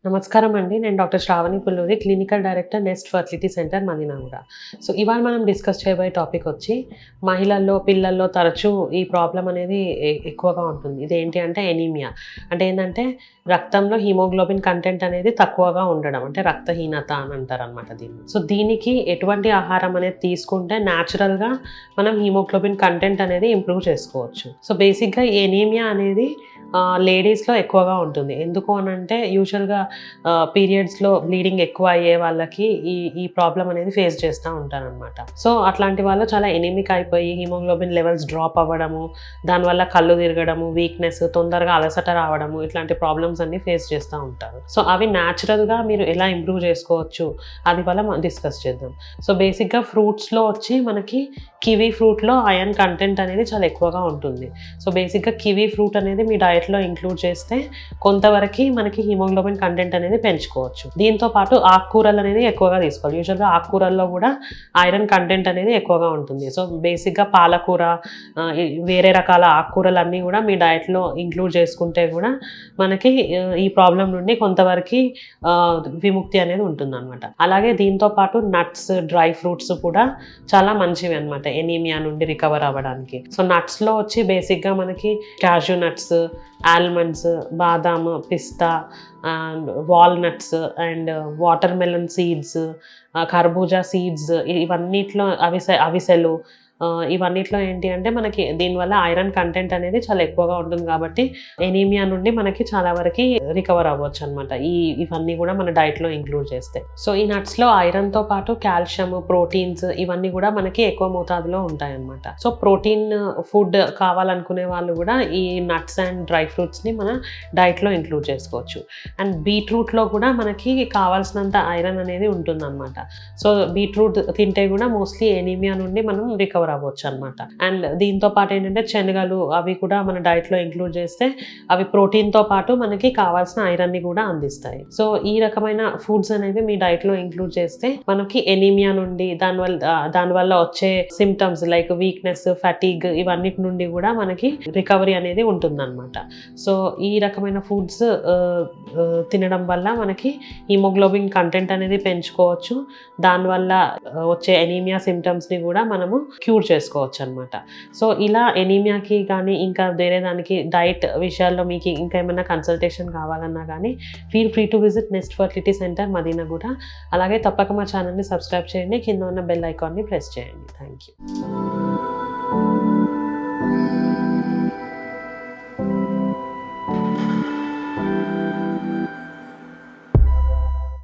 నమస్కారం అండి. నేను doctor Shravani Pulluri, clinical director Nest fertility centre Madinaguda. So, ఇవాళ మనం డిస్కస్ చేయబోయే టాపిక్ వచ్చి మహిళల్లో, పిల్లల్లో తరచూ ఈ ప్రాబ్లమ్ అనేది ఎక్కువగా ఉంటుంది. ఇదేంటి అంటే ఎనీమియా. అంటే ఏందంటే రక్తంలో హిమోగ్లోబిన్ కంటెంట్ అనేది తక్కువగా ఉండడం. అంటే రక్తహీనత అని అంటారనమాట దీన్ని. సో, దీనికి ఎటువంటి ఆహారం అనేది తీసుకుంటే న్యాచురల్‌గా మనం హిమోగ్లోబిన్ కంటెంట్ అనేది ఇంప్రూవ్ చేసుకోవచ్చు. సో, బేసిక్‌గా ఈ ఎనీమియా అనేది లేడీస్‌లో ఎక్కువగా ఉంటుంది. ఎందుకు అనంటే యూజువల్‌గా పీరియడ్స్‌లో బ్లీడింగ్ ఎక్కువ అయ్యే వాళ్ళకి ఈ ప్రాబ్లమ్ అనేది ఫేస్ చేస్తూ ఉంటారనమాట. సో, అట్లాంటి వాళ్ళు చాలా ఎనీమిక్ అయిపోయి హిమోగ్లోబిన్ లెవెల్స్ డ్రాప్ అవ్వడము, దానివల్ల కళ్ళు తిరగడము, వీక్‌నెస్, తొందరగా అలసట రావడము, ఇట్లాంటి ప్రాబ్లమ్స్ అన్నీ ఫేస్ చేస్తూ ఉంటారు. సో, అవి న్యాచురల్‌గా మీరు ఎలా ఇంప్రూవ్ చేసుకోవచ్చు అది వల్ల మనం డిస్కస్ చేద్దాం. సో, బేసిక్‌గా ఫ్రూట్స్‌లో వచ్చి మనకి కివీ ఫ్రూట్‌లో ఐరన్ కంటెంట్ అనేది చాలా ఎక్కువగా ఉంటుంది. సో, బేసిక్‌గా కివీ ఫ్రూట్ అనేది మీ డైట్‌లో ఇంక్లూడ్ చేస్తే కొంతవరకి మనకి హిమోగ్లోబిన్ కంటెంట్ అనేది పెంచుకోవచ్చు. దీంతో పాటు ఆకుకూరలు అనేది ఎక్కువగా తీసుకోవాలి. యూజువల్‌గా ఆకుకూరల్లో కూడా ఐరన్ కంటెంట్ అనేది ఎక్కువగా ఉంటుంది. సో, బేసిక్‌గా పాలకూర, వేరే రకాల ఆకుకూరలన్నీ కూడా మీ డైట్‌లో ఇంక్లూడ్ చేసుకుంటే కూడా మనకి ఈ ప్రాబ్లమ్ నుండి కొంతవరకి విముక్తి అనేది ఉంటుందన్నమాట. అలాగే దీంతో పాటు నట్స్, డ్రై ఫ్రూట్స్ కూడా చాలా మంచివి అన్నమాట ఎనీమియా నుండి రికవర్ అవ్వడానికి. సో, నట్స్‌లో వచ్చి బేసిక్‌గా మనకి cashew nuts, almonds, badam, pista and walnuts and water melon seeds, kharbuja seeds, ఇవన్నిట్లో అవిసెలు, ఇవన్నిట్లో ఏంటి అంటే మనకి దీనివల్ల ఐరన్ కంటెంట్ అనేది చాలా ఎక్కువగా ఉంటుంది కాబట్టి ఎనీమియా నుండి మనకి చాలా వరకు రికవర్ అవ్వచ్చు అనమాట. ఇవన్నీ కూడా మన డైట్లో ఇంక్లూడ్ చేస్తే. సో, ఈ నట్స్లో ఐరన్తో పాటు కాల్షియం, ప్రోటీన్స్ ఇవన్నీ కూడా మనకి ఎక్కువ మోతాదులో ఉంటాయన్నమాట. సో, ప్రోటీన్ ఫుడ్ కావాలనుకునే వాళ్ళు కూడా ఈ నట్స్ అండ్ డ్రై ఫ్రూట్స్ని మన డైట్లో ఇంక్లూడ్ చేసుకోవచ్చు. అండ్ బీట్రూట్లో కూడా మనకి కావాల్సినంత ఐరన్ అనేది ఉంటుందన్నమాట. సో, బీట్రూట్ తింటే కూడా మోస్ట్లీ ఎనీమియా నుండి మనం రికవర్ అవ్వచ్చు అనమాట. అండ్ దీంతో పాటు ఏంటంటే శనగలు, అవి కూడా మన డైట్లో ఇంక్లూడ్ చేస్తే అవి ప్రోటీన్తో పాటు మనకి కావాల్సిన ఐరన్ని కూడా అందిస్తాయి. సో, ఈ రకమైన ఫుడ్స్ అనేవి మీ డైట్లో ఇంక్లూడ్ చేస్తే మనకి ఎనీమియా నుండి దానివల్ల వచ్చే సిమ్టమ్స్ లైక్ వీక్నెస్, ఫటీగ్ ఇవన్నిటి నుండి కూడా మనకి రికవరీ అనేది ఉంటుందన్నమాట. సో, ఈ రకమైన ఫుడ్స్ తినడం వల్ల మనకి హిమోగ్లోబిన్ కంటెంట్ అనేది పెంచుకోవచ్చు. దానివల్ల వచ్చే ఎనీమియా సిమ్టమ్స్ని కూడా మనము క్యూర్ చేసుకోవచ్చు అనమాట. సో, ఇలా ఎనీమియాకి కానీ ఇంకా వేరే దానికి డైట్ విషయాల్లో మీకు ఇంకా ఏమైనా కన్సల్టేషన్ కావాలన్నా కానీ feel free to visit Nest fertility centre Madinaguda. అలాగే తప్పక మా ఛానల్ని సబ్స్క్రైబ్ చేయండి. కింద ఉన్న బెల్ ఐకాన్ని ప్రెస్ చేయండి. Thank you.